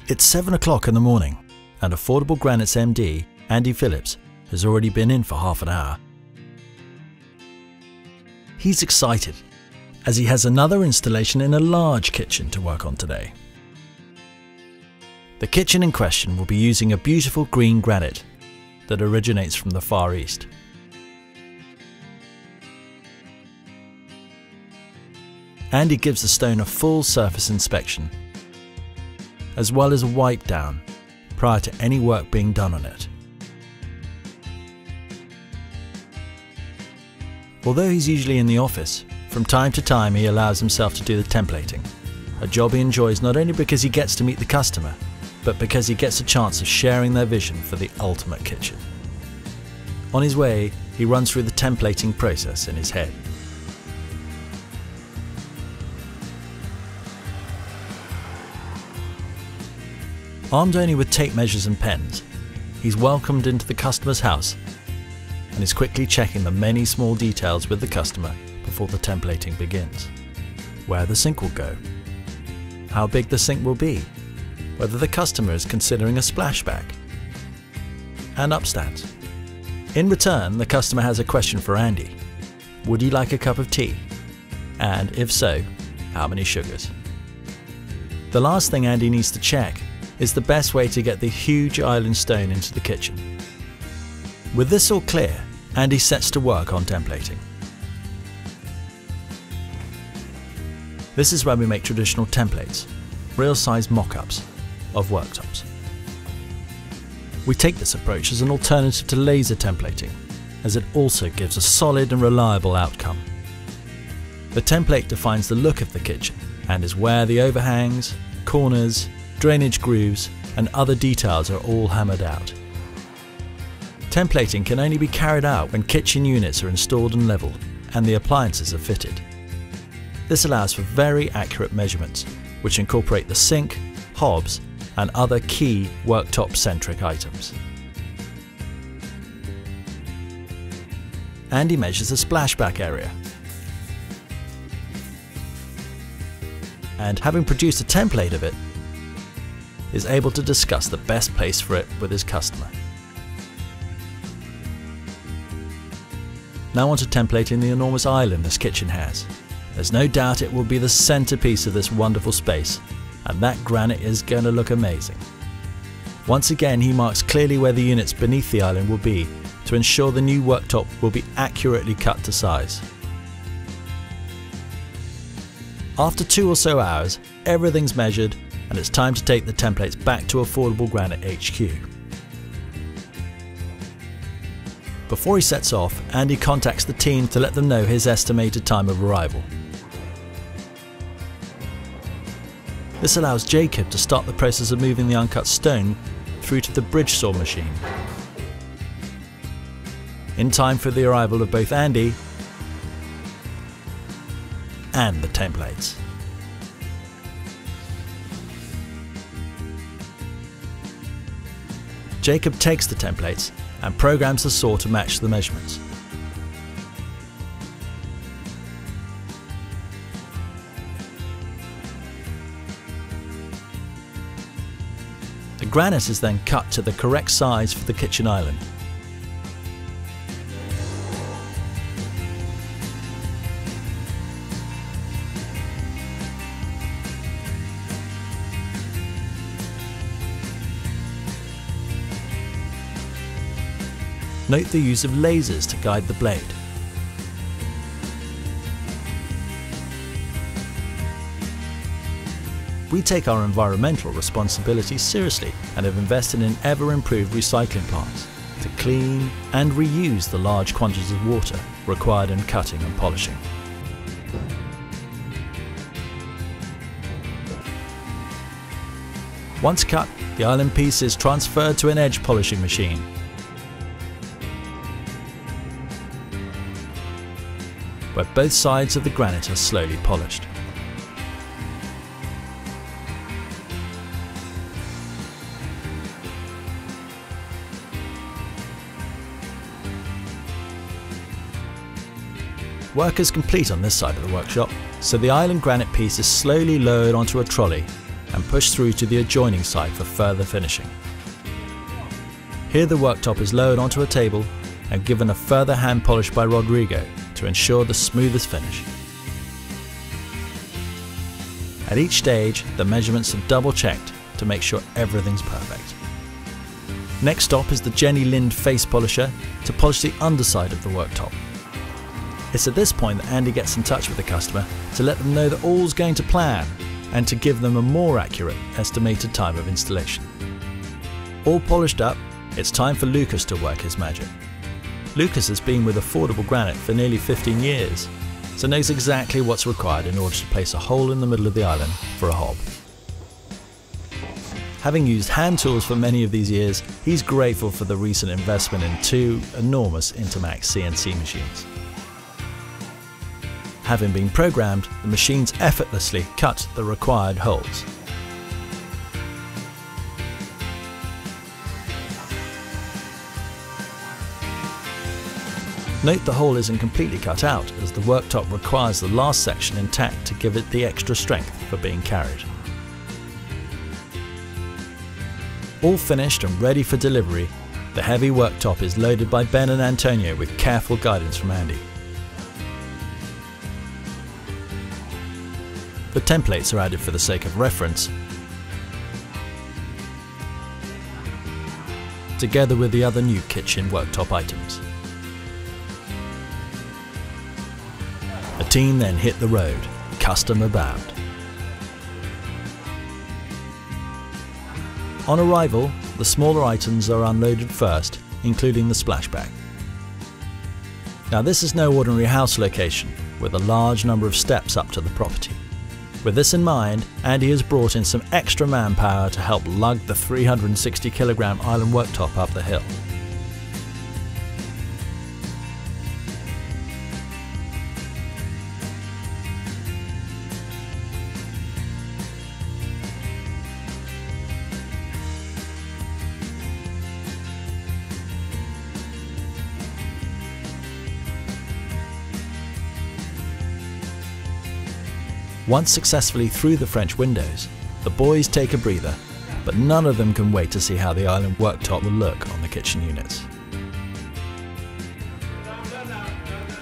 It's 7 o'clock in the morning, and Affordable Granite's MD, Andy Phillips, has already been in for half an hour. He's excited, as he has another installation in a large kitchen to work on today. The kitchen in question will be using a beautiful green granite that originates from the Far East. Andy gives the stone a full surface inspection, as well as a wipe down prior to any work being done on it. Although he's usually in the office, from time to time he allows himself to do the templating, a job he enjoys not only because he gets to meet the customer, but because he gets a chance of sharing their vision for the ultimate kitchen. On his way, he runs through the templating process in his head. Armed only with tape measures and pens, he's welcomed into the customer's house and is quickly checking the many small details with the customer before the templating begins. Where the sink will go, how big the sink will be, whether the customer is considering a splashback, and upstands. In return, the customer has a question for Andy. Would he like a cup of tea? And if so, how many sugars? The last thing Andy needs to check is the best way to get the huge island stone into the kitchen. With this all clear, Andy sets to work on templating. This is where we make traditional templates, real-size mock-ups of worktops. We take this approach as an alternative to laser templating, as it also gives a solid and reliable outcome. The template defines the look of the kitchen and is where the overhangs, corners, drainage grooves and other details are all hammered out. Templating can only be carried out when kitchen units are installed and level and the appliances are fitted. This allows for very accurate measurements, which incorporate the sink, hobs and other key worktop-centric items. Andy measures the splashback area, and having produced a template of it, is able to discuss the best place for it with his customer. Now on to templating the enormous island this kitchen has. There's no doubt it will be the centerpiece of this wonderful space, and that granite is going to look amazing. Once again, he marks clearly where the units beneath the island will be to ensure the new worktop will be accurately cut to size. After 2 or so hours, everything's measured and it's time to take the templates back to Affordable Granite HQ. Before he sets off, Andy contacts the team to let them know his estimated time of arrival. This allows Jacob to start the process of moving the uncut stone through to the bridge saw machine, in time for the arrival of both Andy and the templates. Jacob takes the templates and programs the saw to match the measurements. The granite is then cut to the correct size for the kitchen island. Note the use of lasers to guide the blade. We take our environmental responsibilities seriously and have invested in ever-improved recycling plants to clean and reuse the large quantities of water required in cutting and polishing. Once cut, the island piece is transferred to an edge polishing machine. Where both sides of the granite are slowly polished. Work is complete on this side of the workshop, so the island granite piece is slowly lowered onto a trolley and pushed through to the adjoining site for further finishing. Here the worktop is lowered onto a table and given a further hand polish by Rodrigo to ensure the smoothest finish. At each stage, the measurements are double checked to make sure everything's perfect. Next stop is the Jenny Lind face polisher to polish the underside of the worktop. It's at this point that Andy gets in touch with the customer to let them know that all's going to plan and to give them a more accurate estimated time of installation. All polished up, it's time for Lucas to work his magic. Lucas has been with Affordable Granite for nearly 15 years, so knows exactly what's required in order to place a hole in the middle of the island for a hob. Having used hand tools for many of these years, he's grateful for the recent investment in 2 enormous Intermax CNC machines. Having been programmed, the machines effortlessly cut the required holes. Note the hole isn't completely cut out, as the worktop requires the last section intact to give it the extra strength for being carried. All finished and ready for delivery, the heavy worktop is loaded by Ben and Antonio with careful guidance from Andy. The templates are added for the sake of reference, together with the other new kitchen worktop items. The team then hit the road, customer bound. On arrival, the smaller items are unloaded first, including the splashback. Now this is no ordinary house location, with a large number of steps up to the property. With this in mind, Andy has brought in some extra manpower to help lug the 360 kilogram island worktop up the hill. Once successfully through the French windows, the boys take a breather, but none of them can wait to see how the island worktop will look on the kitchen units.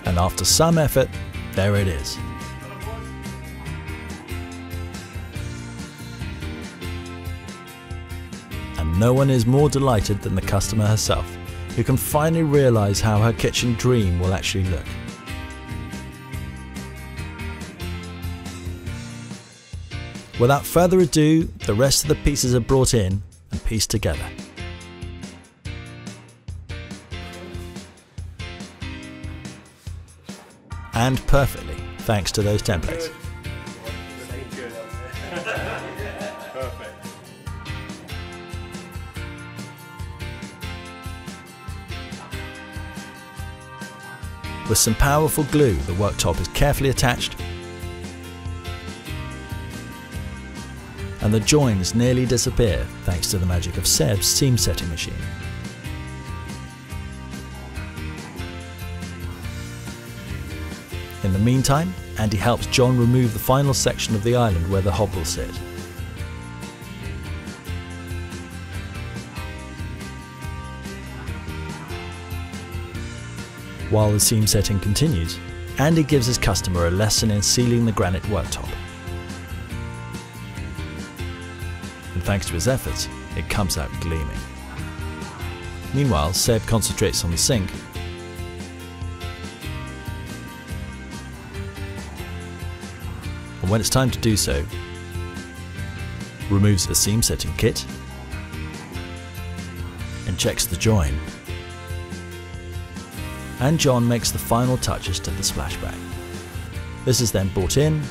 And after some effort, there it is. And no one is more delighted than the customer herself, who can finally realise how her kitchen dream will actually look. Without further ado, the rest of the pieces are brought in and pieced together. And perfectly, thanks to those templates. Perfect. With some powerful glue, the worktop is carefully attached, and the joins nearly disappear thanks to the magic of Seb's seam setting machine. In the meantime, Andy helps John remove the final section of the island where the hob will sit. While the seam setting continues, Andy gives his customer a lesson in sealing the granite worktop. And thanks to his efforts, it comes out gleaming. Meanwhile, Seb concentrates on the sink, and when it's time to do so, removes the seam setting kit and checks the join. And John makes the final touches to the splashback. This is then brought in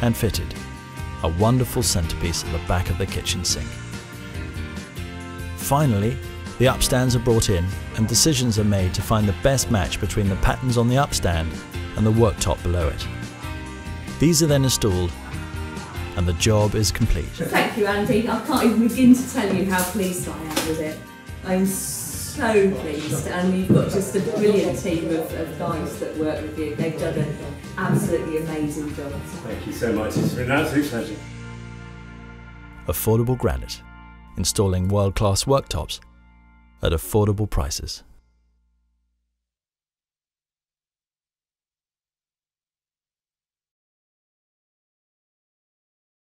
and fitted, a wonderful centerpiece at the back of the kitchen sink. Finally, the upstands are brought in and decisions are made to find the best match between the patterns on the upstand and the worktop below it. These are then installed and the job is complete. Thank you, Andy. I can't even begin to tell you how pleased I am with it. I'm so pleased, and you've got just a brilliant team of guys that work with you. They've done an absolutely amazing job. Thank you so much. It's been an absolute pleasure. Affordable Granite, installing world-class worktops at affordable prices.